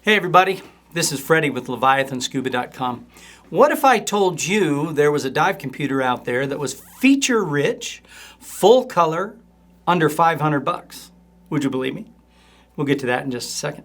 Hey everybody, this is Freddy with LeviathanScuba.com. What if I told you there was a dive computer out there that was feature rich, full color, under 500 bucks? Would you believe me? We'll get to that in just a second.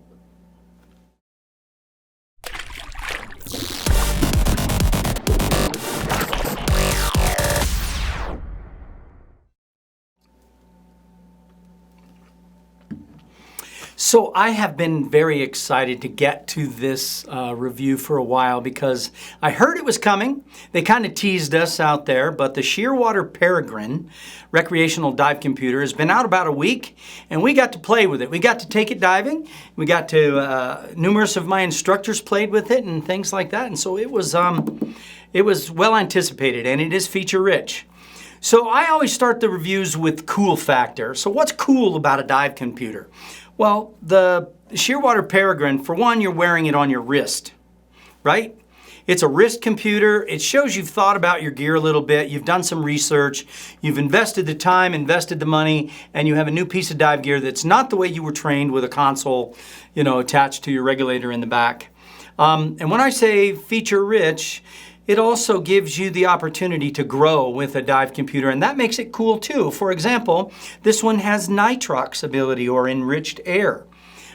So I have been very excited to get to this review for a while because I heard it was coming. They kind of teased us out there, but the Shearwater Peregrine recreational dive computer has been out about a week, and we got to play with it. We got to take it diving. We got to, numerous of my instructors played with it and things like that, and so it was well anticipated, and it is feature rich. So I always start the reviews with cool factor. So what's cool about a dive computer? Well, the Shearwater Peregrine, for one, you're wearing it on your wrist, right? It's a wrist computer. It shows you've thought about your gear a little bit. You've done some research. You've invested the time, invested the money, and you have a new piece of dive gear that's not the way you were trained with a console, attached to your regulator in the back. And when I say feature rich, it also gives you the opportunity to grow with a dive computer, and that makes it cool too. For example, this one has Nitrox ability or enriched air.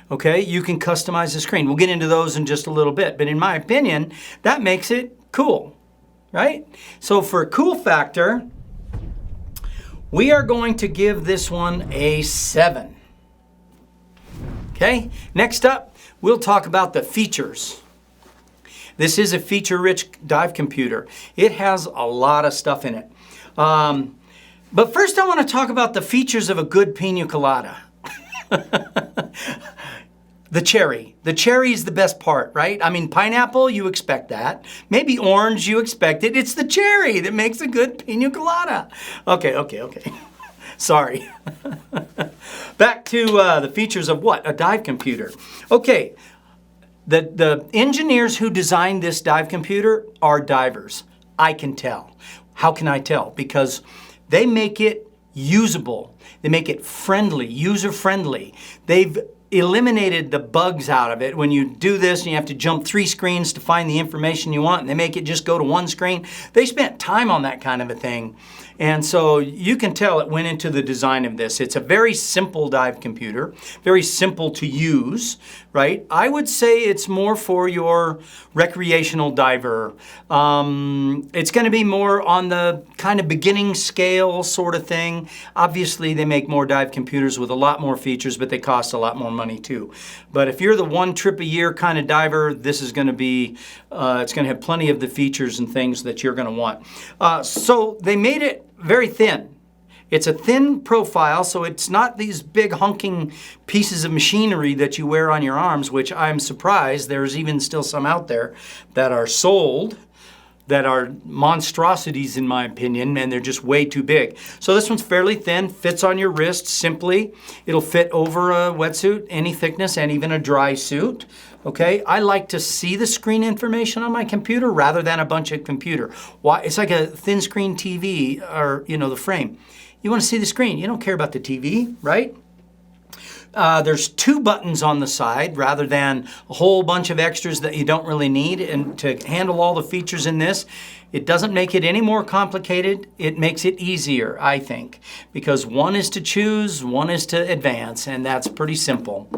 Okay, you can customize the screen. We'll get into those in just a little bit, but in my opinion, that makes it cool, right? So for cool factor, we are going to give this one a 7. Okay, next up, we'll talk about the features. This is a feature-rich dive computer. It has a lot of stuff in it. But first I want to talk about the features of a good pina colada. The cherry. The cherry is the best part, right? I mean, pineapple, you expect that. Maybe orange, you expect it. It's the cherry that makes a good pina colada. Okay. Sorry. Back to the features of what? A dive computer. Okay. The engineers who designed this dive computer are divers. I can tell. How can I tell? Because they make it usable. They make it friendly, user-friendly. They've eliminated the bugs out of it. When you do this and you have to jump 3 screens to find the information you want, and they make it just go to 1 screen. They spent time on that kind of a thing. And so you can tell it went into the design of this. It's a very simple dive computer, very simple to use, right? I would say it's more for your recreational diver. It's going to be more on the kind of beginning scale sort of thing. Obviously, they make more dive computers with a lot more features, but they cost a lot more money too. But if you're the 1 trip a year kind of diver, this is going to be, it's going to have plenty of the features and things that you're going to want. So they made it very thin. It's a thin profile, so it's not these big hunking pieces of machinery that you wear on your arms, which I'm surprised there's even still some out there that are sold that are monstrosities in my opinion, and they're just way too big. So this one's fairly thin, fits on your wrist simply. It'll fit over a wetsuit, any thickness, and even a dry suit. Okay, I like to see the screen information on my computer rather than a bunch of computer. Why? It's like a thin screen TV or, the frame. You want to see the screen. You don't care about the TV, right? There's 2 buttons on the side rather than a whole bunch of extras that you don't really need. And to handle all the features in this, it doesn't make it any more complicated. It makes it easier, I think, because 1 is to choose, 1 is to advance, and that's pretty simple.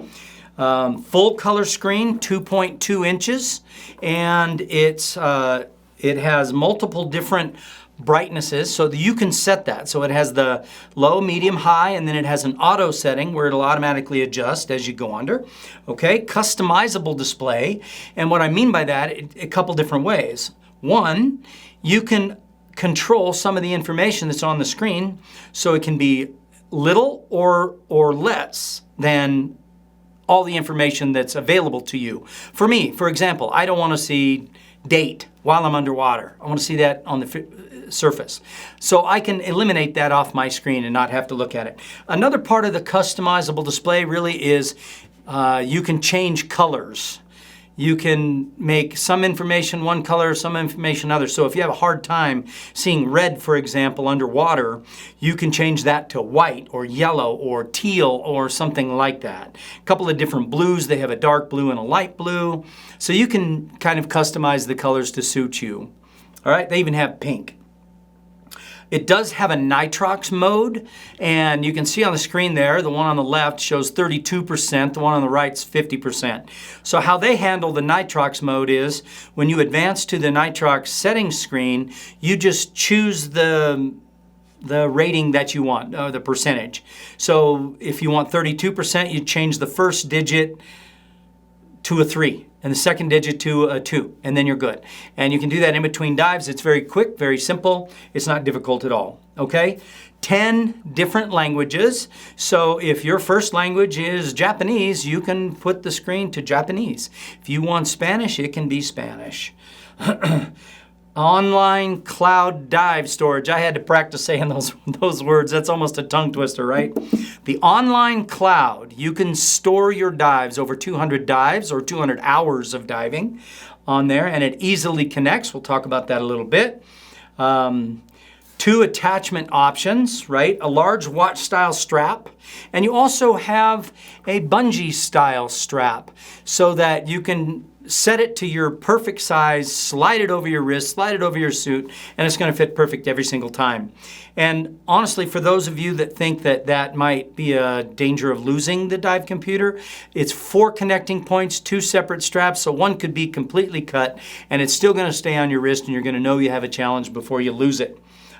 Full color screen, 2.2 inches, and it has multiple different brightnesses, so that you can set that. So it has the low, medium, high, and then it has an auto setting where it'll automatically adjust as you go under. Okay, customizable display, and what I mean by that, a couple different ways. 1, you can control some of the information that's on the screen, so it can be little or less than all the information that's available to you. For me, for example, I don't want to see date while I'm underwater. I want to see that on the surface. So I can eliminate that off my screen and not have to look at it. Another part of the customizable display really is you can change colors. you can make some information one color, some information other. So if you have a hard time seeing red, for example, underwater, you can change that to white or yellow or teal or something like that. A couple of different blues. They have a dark blue and a light blue. So you can kind of customize the colors to suit you. All right, they even have pink. It does have a nitrox mode, and you can see on the screen there, the one on the left shows 32%, the one on the right is 50%. So how they handle the nitrox mode is, when you advance to the nitrox settings screen, you just choose the rating that you want, the percentage. So if you want 32%, you change the first digit to a 3 and the second digit to a 2, and then you're good. And you can do that in between dives. It's very quick, very simple. It's not difficult at all, okay? 10 different languages. So if your first language is Japanese, you can put the screen to Japanese. If you want Spanish, it can be Spanish. Online cloud dive storage. I had to practice saying those words. That's almost a tongue twister, right? The online cloud, you can store your dives, over 200 dives or 200 hours of diving on there, and it easily connects. We'll talk about that a little bit. 2 attachment options, right? A large watch style strap, and you also have a bungee style strap so that you can set it to your perfect size, slide it over your wrist, slide it over your suit, and it's going to fit perfect every single time. And honestly, for those of you that think that that might be a danger of losing the dive computer, it's 4 connecting points, 2 separate straps, so one could be completely cut, and it's still going to stay on your wrist, and you're going to know you have a challenge before you lose it.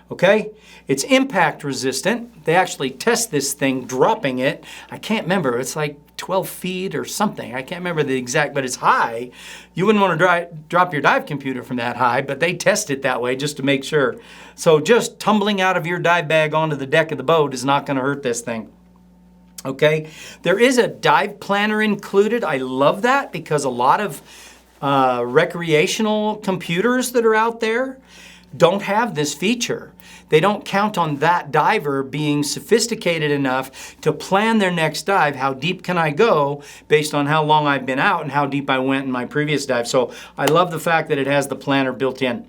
Okay? It's impact resistant. They actually test this thing dropping it. I can't remember. It's like 12 feet or something. I can't remember the exact, but it's high. You wouldn't want to drop your dive computer from that high, but they test it that way just to make sure. So just tumbling out of your dive bag onto the deck of the boat is not going to hurt this thing. Okay? There is a dive planner included. I love that because a lot of recreational computers that are out there don't have this feature. They don't count on that diver being sophisticated enough to plan their next dive. How deep can I go based on how long I've been out and how deep I went in my previous dive. So I love the fact that it has the planner built in.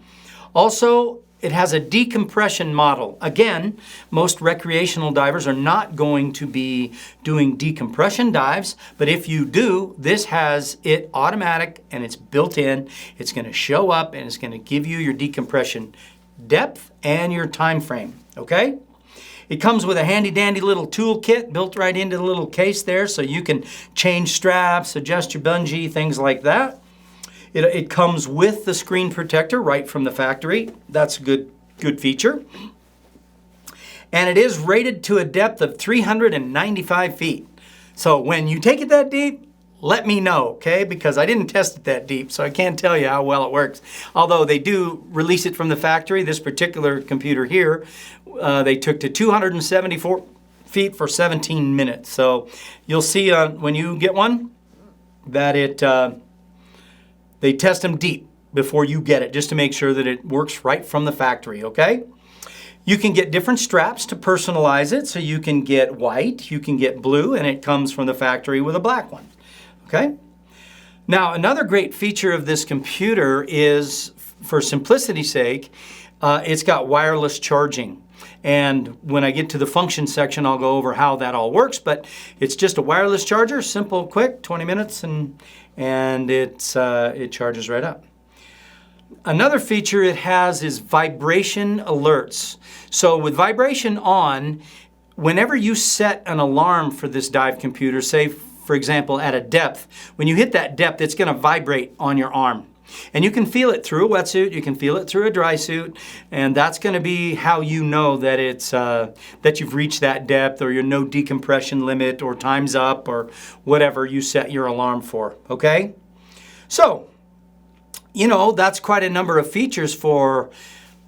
Also, it has a decompression model. Again, most recreational divers are not going to be doing decompression dives, but if you do, this has it automatic and it's built in. It's going to show up and it's going to give you your decompression depth and your time frame, okay? It comes with a handy dandy little toolkit built right into the little case there, so you can change straps, adjust your bungee, things like that. It comes with the screen protector right from the factory. That's a good feature. And it is rated to a depth of 395 feet. So when you take it that deep, let me know, okay? Because I didn't test it that deep, so I can't tell you how well it works. Although they do release it from the factory, this particular computer here, they took to 274 feet for 17 minutes. So you'll see when you get one that they test them deep before you get it, just to make sure that it works right from the factory, okay? You can get different straps to personalize it, so you can get white, you can get blue, and it comes from the factory with a black one, okay? Now, another great feature of this computer is, for simplicity's sake, it's got wireless charging. And when I get to the function section, I'll go over how that all works, but it's just a wireless charger, simple, quick, 20 minutes, and it charges right up. Another feature it has is vibration alerts. So with vibration on, whenever you set an alarm for this dive computer, say for example at a depth, when you hit that depth, it's going to vibrate on your arm. And you can feel it through a wetsuit, you can feel it through a dry suit, and that's going to be how you know that it's that you've reached that depth, or your no decompression limit, or time's up, or whatever you set your alarm for, okay? So, you know, that's quite a number of features for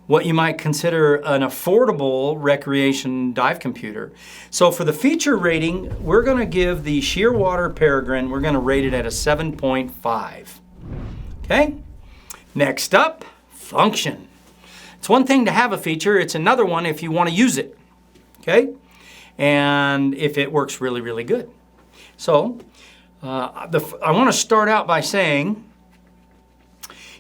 what you might consider an affordable recreation dive computer. So for the feature rating, we're going to give the Shearwater Peregrine, we're going to rate it at a 7.5. Okay, next up, function. It's one thing to have a feature, it's another one if you want to use it, okay? And if it works really, really good. So, I want to start out by saying,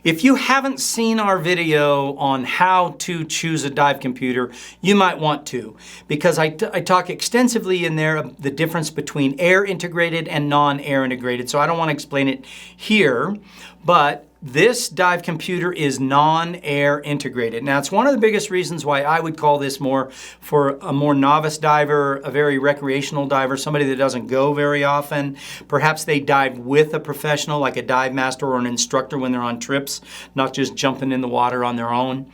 if you haven't seen our video on how to choose a dive computer, you might want to, because I talk extensively in there of the difference between air integrated and non-air integrated. So I don't want to explain it here, but this dive computer is non-air integrated. Now, it's one of the biggest reasons why I would call this more for a more novice diver, a very recreational diver, somebody that doesn't go very often. Perhaps they dive with a professional, like a dive master or an instructor when they're on trips, not just jumping in the water on their own.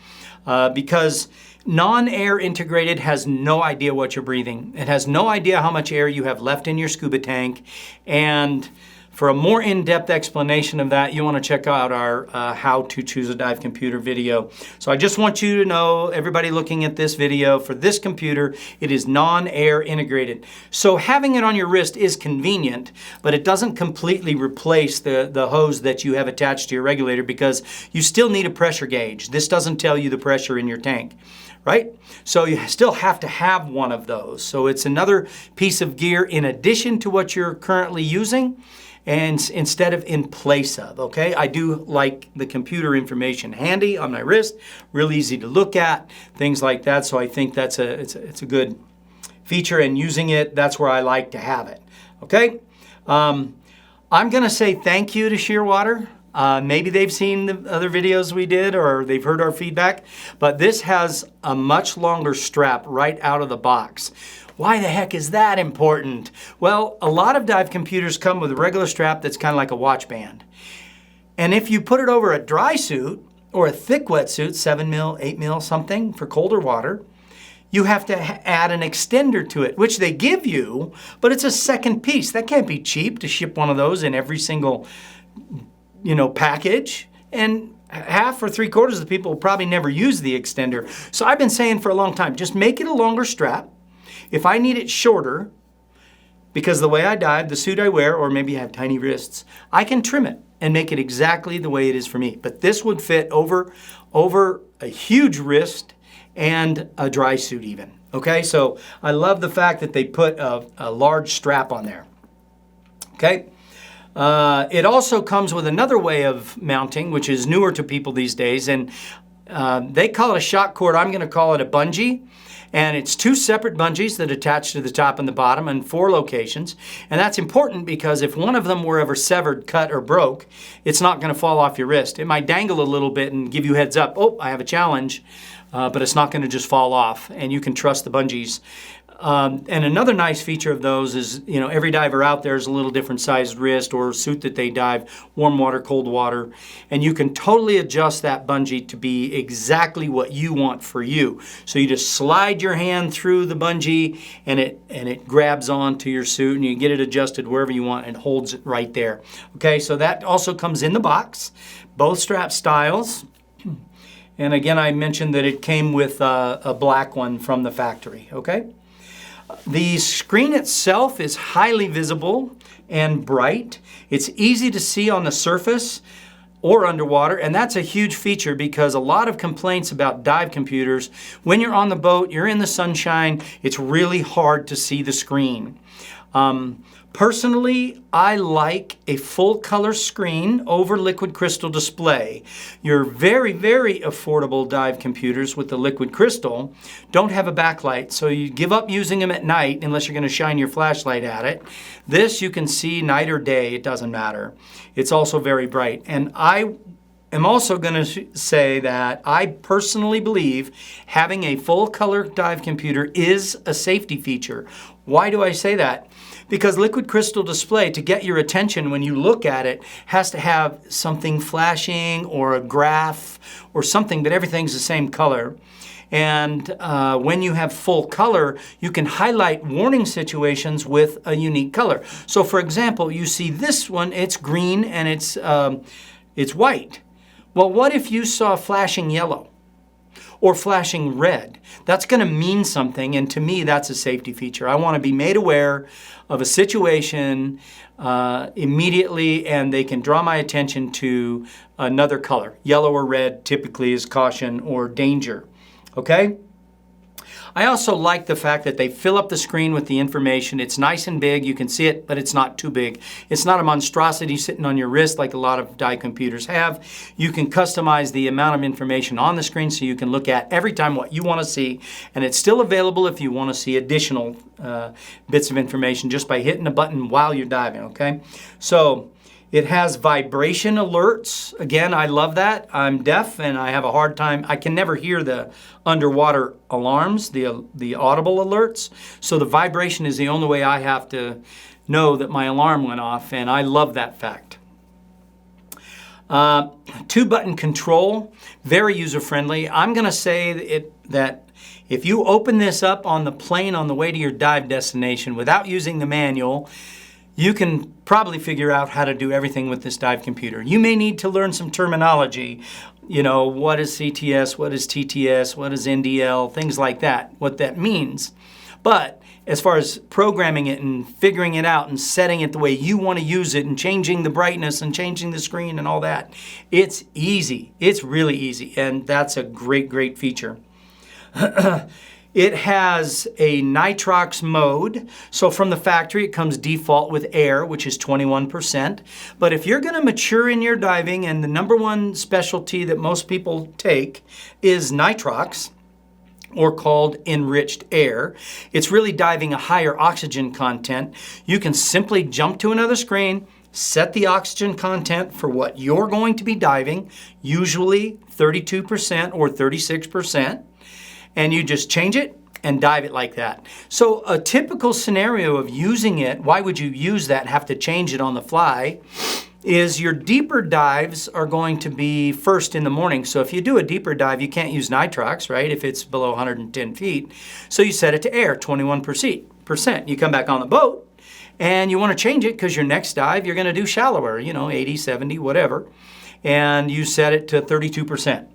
Because non-air integrated has no idea what you're breathing. It has no idea how much air you have left in your scuba tank. And for a more in-depth explanation of that, you want to check out our How to Choose a Dive Computer video. So I just want you to know, everybody looking at this video, for this computer, it is non-air integrated. So having it on your wrist is convenient, but it doesn't completely replace the hose that you have attached to your regulator, because you still need a pressure gauge. This doesn't tell you the pressure in your tank, right? So you still have to have one of those. So it's another piece of gear in addition to what you're currently using, and instead of in place of, okay? I do like the computer information handy on my wrist, real easy to look at, things like that. So I think it's a good feature, and using it, that's where I like to have it, okay? I'm gonna say thank you to Shearwater. Maybe they've seen the other videos we did, or they've heard our feedback, but this has a much longer strap right out of the box. Why the heck is that important? Well, a lot of dive computers come with a regular strap that's kind of like a watch band. And if you put it over a dry suit or a thick wetsuit, 7 mil, 8 mil, something for colder water, you have to add an extender to it, which they give you, but it's a second piece. That can't be cheap to ship one of those in every single, package. And half or 3/4 of the people will probably never use the extender. So I've been saying for a long time, just make it a longer strap. If I need it shorter, because the way I dive, the suit I wear, or maybe I have tiny wrists, I can trim it and make it exactly the way it is for me. But this would fit over a huge wrist and a dry suit even, okay? So I love the fact that they put a large strap on there, okay? It also comes with another way of mounting, which is newer to people these days, and they call it a shock cord. I'm gonna call it a bungee. And it's 2 separate bungees that attach to the top and the bottom in 4 locations. And that's important because if one of them were ever severed, cut, or broke, it's not going to fall off your wrist. It might dangle a little bit and give you heads up, oh, I have a challenge, but it's not going to just fall off. And you can trust the bungees. And another nice feature of those is, every diver out there is a little different sized wrist or suit that they dive, warm water, cold water, and you can totally adjust that bungee to be exactly what you want for you. So you just slide your hand through the bungee and it grabs onto your suit, and you get it adjusted wherever you want and holds it right there. Okay, so that also comes in the box, both strap styles. And again, I mentioned that it came with a black one from the factory, okay? The screen itself is highly visible and bright. It's easy to see on the surface or underwater, and that's a huge feature because a lot of complaints about dive computers, when you're on the boat, you're in the sunshine, it's really hard to see the screen. Personally, I like a full color screen over liquid crystal display. Your very, very affordable dive computers with the liquid crystal don't have a backlight, so you give up using them at night unless you're going to shine your flashlight at it. This you can see night or day, it doesn't matter. It's also very bright. And I am also going to say that I personally believe having a full color dive computer is a safety feature. Why do I say that? Because liquid crystal display, to get your attention when you look at it, has to have something flashing or a graph or something, but everything's the same color. And when you have full color, you can highlight warning situations with a unique color. So for example, you see this one, it's green and it's white. Well, what if you saw flashing yellow or flashing red? That's going to mean something, and to me, that's a safety feature. I want to be made aware of a situation immediately, and they can draw my attention to another color. Yellow or red typically is caution or danger, okay? I also like the fact that they fill up the screen with the information. It's nice and big. You can see it, but it's not too big. It's not a monstrosity sitting on your wrist like a lot of dive computers have. You can customize the amount of information on the screen so you can look at every time what you want to see, and it's still available if you want to see additional bits of information just by hitting a button while you're diving, okay? So it has vibration alerts. Again, I love that. I'm deaf and I have a hard time. I can never hear the underwater alarms, the audible alerts. So the vibration is the only way I have to know that my alarm went off, and I love that fact. 2-button control, very user-friendly. I'm going to say that if you open this up on the plane on the way to your dive destination without using the manual, you can probably figure out how to do everything with this dive computer. You may need to learn some terminology. You know, what is CTS, what is TTS, what is NDL, things like that, what that means. But as far as programming it and figuring it out and setting it the way you want to use it and changing the brightness and changing the screen and all that, it's easy. It's really easy, and that's a great, great feature. It has a Nitrox mode. So from the factory, it comes default with air, which is 21%. But if you're going to mature in your diving, and the number one specialty that most people take is Nitrox, or called enriched air, it's really diving a higher oxygen content. You can simply jump to another screen, set the oxygen content for what you're going to be diving, usually 32% or 36%. And you just change it and dive it like that. So a typical scenario of using it, why would you use that and have to change it on the fly, is your deeper dives are going to be first in the morning. So if you do a deeper dive, you can't use Nitrox, right, if it's below 110 feet. So you set it to air, 21%. You come back on the boat and you want to change it because your next dive, you're going to do shallower, 80, 70, whatever. And you set it to 32%.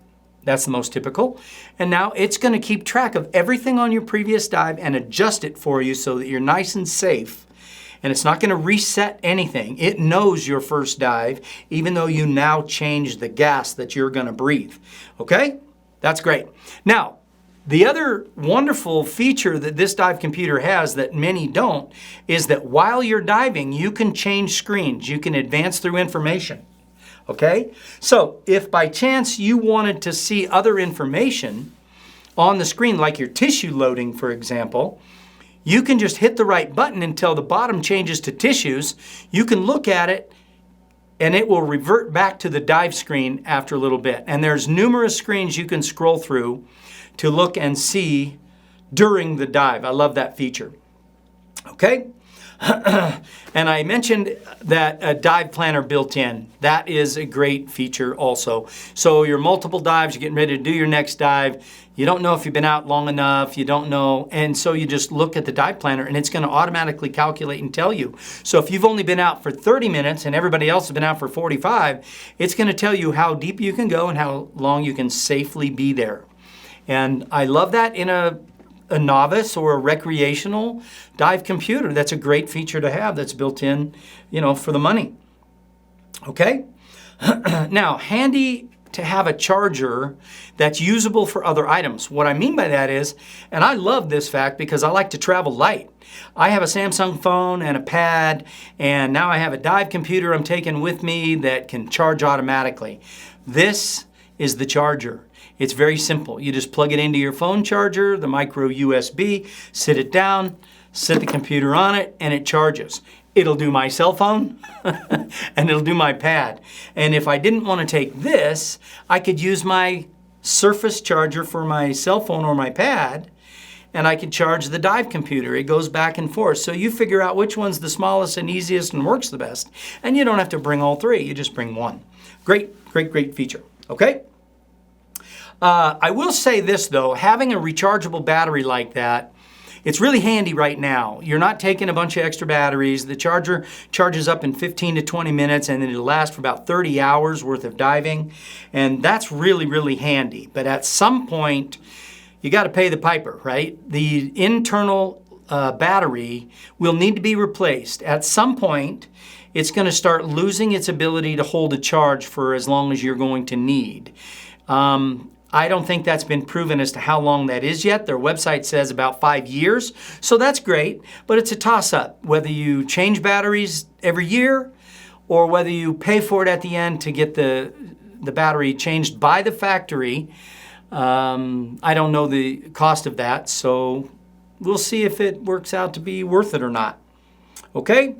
That's the most typical. And now it's going to keep track of everything on your previous dive and adjust it for you so that you're nice and safe. And it's not going to reset anything. It knows your first dive, even though you now changed the gas that you're going to breathe. Okay? That's great. Now, the other wonderful feature that this dive computer has that many don't is that while you're diving, you can change screens. You can advance through information. Okay? So if by chance you wanted to see other information on the screen, like your tissue loading, for example, you can just hit the right button until the bottom changes to tissues. You can look at it and it will revert back to the dive screen after a little bit. And there's numerous screens you can scroll through to look and see during the dive. I love that feature. Okay? And I mentioned that a dive planner built in. That is a great feature also. So your multiple dives, you're getting ready to do your next dive. You don't know if you've been out long enough. You don't know. And so you just look at the dive planner and it's going to automatically calculate and tell you. So if you've only been out for 30 minutes and everybody else has been out for 45, it's going to tell you how deep you can go and how long you can safely be there. And I love that in a novice or a recreational dive computer. That's a great feature to have that's built in, for the money. Okay? Now, handy to have a charger that's usable for other items. What I mean by that is, and I love this fact because I like to travel light. I have a Samsung phone and a pad, and now I have a dive computer I'm taking with me that can charge automatically. This is the charger. It's very simple. You just plug it into your phone charger, the micro USB, sit it down, set the computer on it, and it charges. It'll do my cell phone and it'll do my pad. And if I didn't want to take this, I could use my Surface charger for my cell phone or my pad, and I could charge the dive computer. It goes back and forth. So you figure out which one's the smallest and easiest and works the best. And you don't have to bring all three. You just bring one. Great, great, great feature. Okay? I will say this though, having a rechargeable battery like that, it's really handy right now. You're not taking a bunch of extra batteries. The charger charges up in 15 to 20 minutes and then it'll last for about 30 hours worth of diving. And that's really, really handy. But at some point, you got to pay the piper, right? The internal battery will need to be replaced. At some point, it's going to start losing its ability to hold a charge for as long as you're going to need. I don't think that's been proven as to how long that is yet. Their website says about 5 years, so that's great, but it's a toss-up. Whether you change batteries every year or whether you pay for it at the end to get the battery changed by the factory, I don't know the cost of that, so we'll see if it works out to be worth it or not. Okay,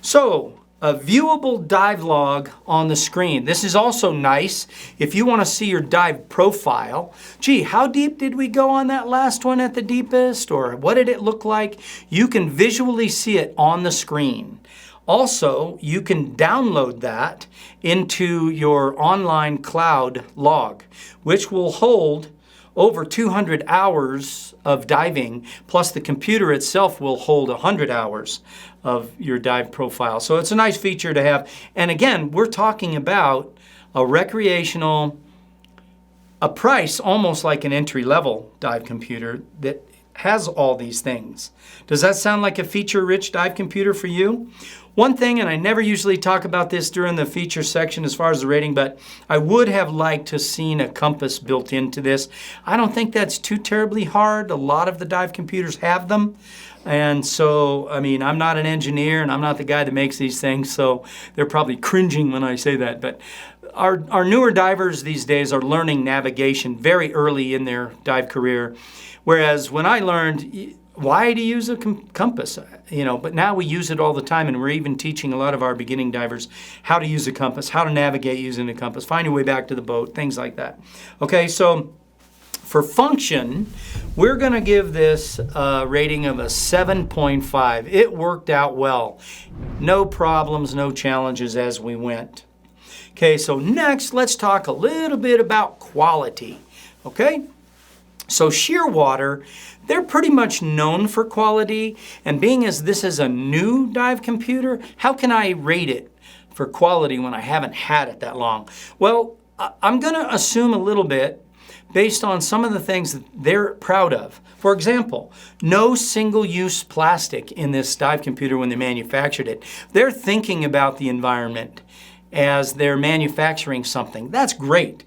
so a viewable dive log on the screen. This is also nice if you want to see your dive profile. Gee, how deep did we go on that last one at the deepest? Or what did it look like? You can visually see it on the screen. Also, you can download that into your online cloud log, which will hold over 200 hours of diving, plus the computer itself will hold 100 hours of your dive profile. So it's a nice feature to have. And again, we're talking about a recreational, a price almost like an entry-level dive computer that has all these things. Does that sound like a feature-rich dive computer for you? One thing, and I never usually talk about this during the feature section as far as the rating, but I would have liked to have seen a compass built into this. I don't think that's too terribly hard. A lot of the dive computers have them. And so, I mean, I'm not an engineer and I'm not the guy that makes these things, so they're probably cringing when I say that. But our newer divers these days are learning navigation very early in their dive career. Whereas when I learned, why to use a compass? But now we use it all the time, and we're even teaching a lot of our beginning divers how to use a compass, how to navigate using a compass, find your way back to the boat, things like that. Okay, so for function, we're going to give this a rating of a 7.5. It worked out well. No problems, no challenges as we went. Okay, so next, let's talk a little bit about quality. Okay? So Shearwater, they're pretty much known for quality, and being as this is a new dive computer, how can I rate it for quality when I haven't had it that long? Well, I'm going to assume a little bit based on some of the things that they're proud of. For example, no single-use plastic in this dive computer when they manufactured it. They're thinking about the environment as they're manufacturing something. That's great.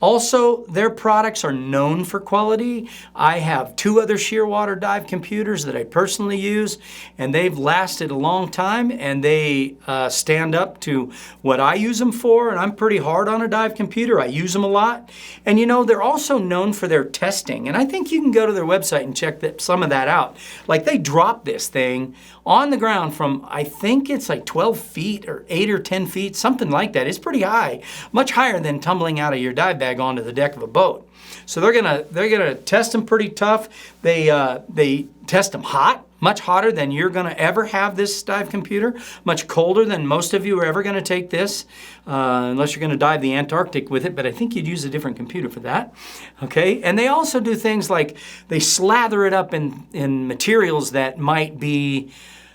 Also, their products are known for quality. I have 2 other Shearwater dive computers that I personally use, and they've lasted a long time, and they stand up to what I use them for, and I'm pretty hard on a dive computer. I use them a lot. And they're also known for their testing, and I think you can go to their website and check some of that out. Like, they dropped this thing on the ground from, I think it's like 12 feet or 8 or 10 feet, something like that. It's pretty high, much higher than tumbling out of your dive bag onto the deck of a boat. So they're gonna test them pretty tough. They test them hot, much hotter than you're gonna ever have this dive computer, much colder than most of you are ever gonna take this, unless you're gonna dive the Antarctic with it, but I think you'd use a different computer for that. Okay, and they also do things like they slather it up in materials that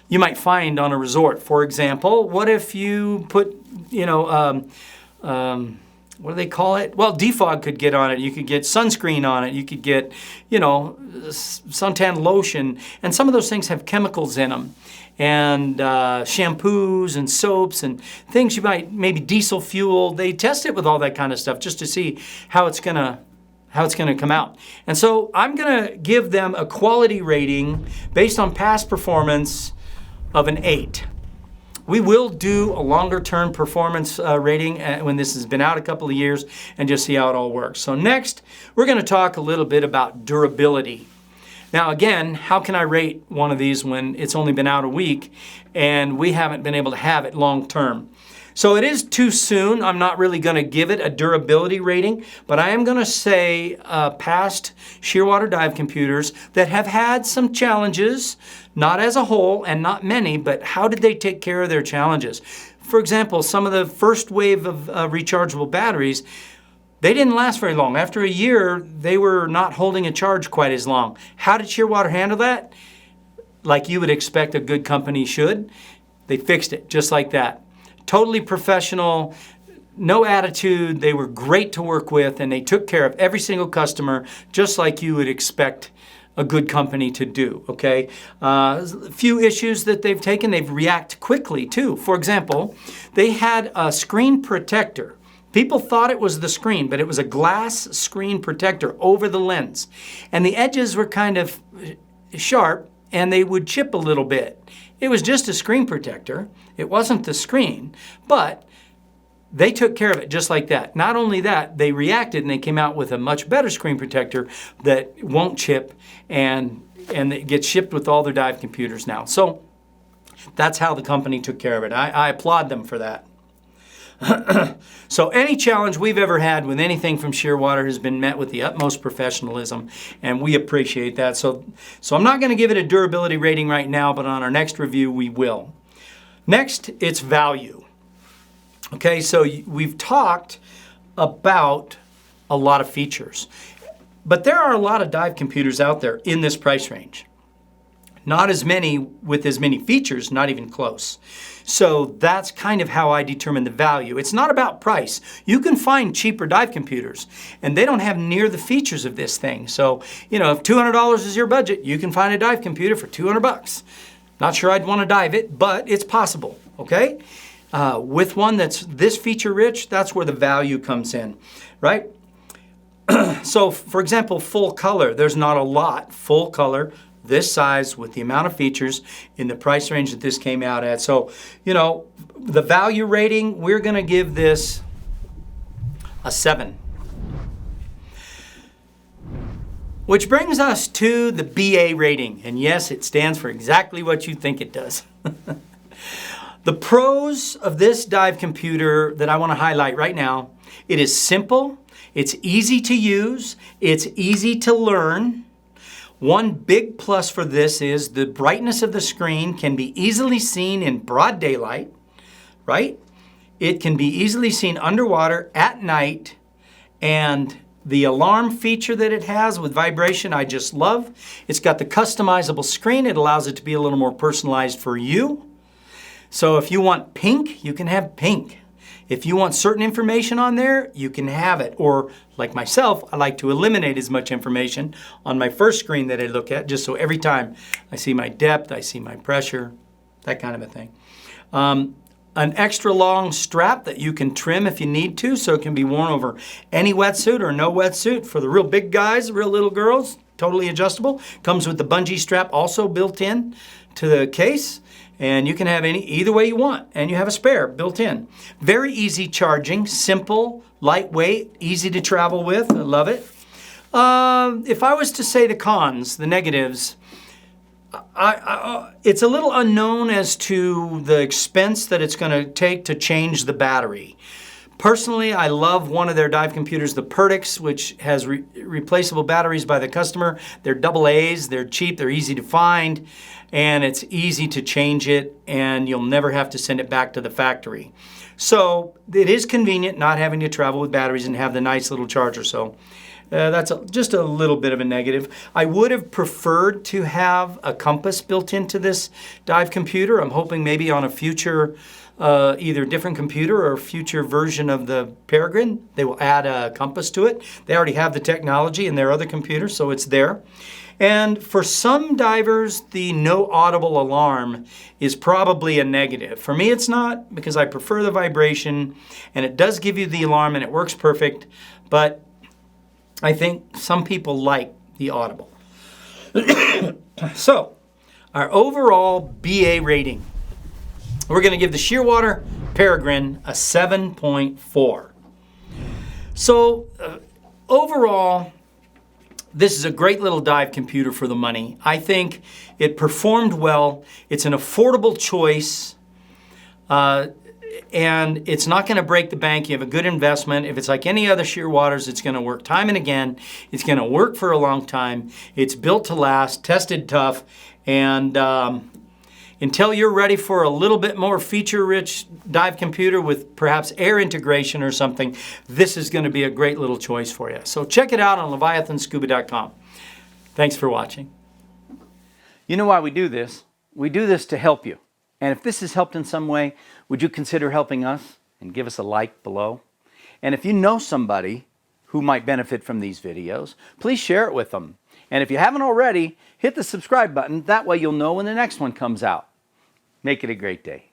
you might find on a resort. For example, what if you put, what do they call it? Well, defog could get on it. You could get sunscreen on it. You could get, suntan lotion. And some of those things have chemicals in them. And shampoos and soaps and things you might, maybe diesel fuel. They test it with all that kind of stuff just to see how it's gonna come out. And so I'm gonna give them a quality rating based on past performance of an 8. We will do a longer-term performance rating when this has been out a couple of years and just see how it all works. So next, we're going to talk a little bit about durability. Now again, how can I rate one of these when it's only been out a week and we haven't been able to have it long-term? So it is too soon. I'm not really going to give it a durability rating, but I am going to say past Shearwater dive computers that have had some challenges, not as a whole and not many, but how did they take care of their challenges? For example, some of the first wave of rechargeable batteries, they didn't last very long. After a year, they were not holding a charge quite as long. How did Shearwater handle that? Like you would expect a good company should. They fixed it just like that. Totally professional, no attitude. They were great to work with, and they took care of every single customer just like you would expect a good company to do, okay? A few issues that they've taken, they've reacted quickly too. For example, they had a screen protector. People thought it was the screen, but it was a glass screen protector over the lens. And the edges were kind of sharp and they would chip a little bit. It was just a screen protector. It wasn't the screen, but they took care of it just like that. Not only that, they reacted and they came out with a much better screen protector that won't chip, and it gets shipped with all their dive computers now. So that's how the company took care of it. I applaud them for that. So any challenge we've ever had with anything from Shearwater has been met with the utmost professionalism, and we appreciate that. So I'm not going to give it a durability rating right now, but on our next review we will. Next, it's value. Okay, so we've talked about a lot of features, but there are a lot of dive computers out there in this price range. Not as many with as many features, not even close. So that's kind of how I determine the value. It's not about price. You can find cheaper dive computers, and they don't have near the features of this thing. So, you know, if $200 is your budget, you can find a dive computer for 200 bucks. Not sure I'd want to dive it, but it's possible, okay? With one that's this feature rich, that's where the value comes in, right? So, for example, full color, there's not a lot full color this size with the amount of features in the price range that this came out at. So, you know, the value rating, we're going to give this a 7. Which brings us to the BA rating. And yes, it stands for exactly what you think it does. The pros of this dive computer that I want to highlight right now: it is simple, it's easy to use, it's easy to learn. One big plus for this is the brightness of the screen can be easily seen in broad daylight, right? It can be easily seen underwater at night, and the alarm feature that it has with vibration, I just love. It's got the customizable screen. It allows it to be a little more personalized for you. So if you want pink, you can have pink. If you want certain information on there, you can have it. Or like myself, I like to eliminate as much information on my first screen that I look at, just so every time I see my depth, I see my pressure, that kind of a thing. An extra long strap that you can trim if you need to, so it can be worn over any wetsuit or no wetsuit. For the real big guys, real little girls, totally adjustable. Comes with the bungee strap also built in to the case. And you can have either way you want, and you have a spare built in. Very easy charging, simple, lightweight, easy to travel with. I love it. If I was to say the cons, the negatives, it's a little unknown as to the expense that it's going to take to change the battery. Personally, I love one of their dive computers, the Perdix, which has replaceable batteries by the customer. They're AA's, they're cheap, they're easy to find, and it's easy to change it, and you'll never have to send it back to the factory. So it is convenient not having to travel with batteries and have the nice little charger. So that's just a little bit of a negative. I would have preferred to have a compass built into this dive computer. I'm hoping maybe on a future either different computer or future version of the Peregrine, they will add a compass to it. They already have the technology in their other computers, so it's there. And for some divers, the no audible alarm is probably a negative. For me, it's not, because I prefer the vibration, and it does give you the alarm and it works perfect, but I think some people like the audible. So, our overall BA rating. We're going to give the Shearwater Peregrine a 7.4. So, overall, this is a great little dive computer for the money. I think it performed well. It's an affordable choice, and it's not going to break the bank. You have a good investment. If it's like any other Shearwaters, it's going to work time and again. It's going to work for a long time. It's built to last, tested tough, and until you're ready for a little bit more feature-rich dive computer with perhaps air integration or something, this is going to be a great little choice for you. So check it out on LeviathanScuba.com. Thanks for watching. You know why we do this? We do this to help you. And if this has helped in some way, would you consider helping us and give us a like below? And if you know somebody who might benefit from these videos, please share it with them. And if you haven't already, hit the subscribe button. That way you'll know when the next one comes out. Make it a great day.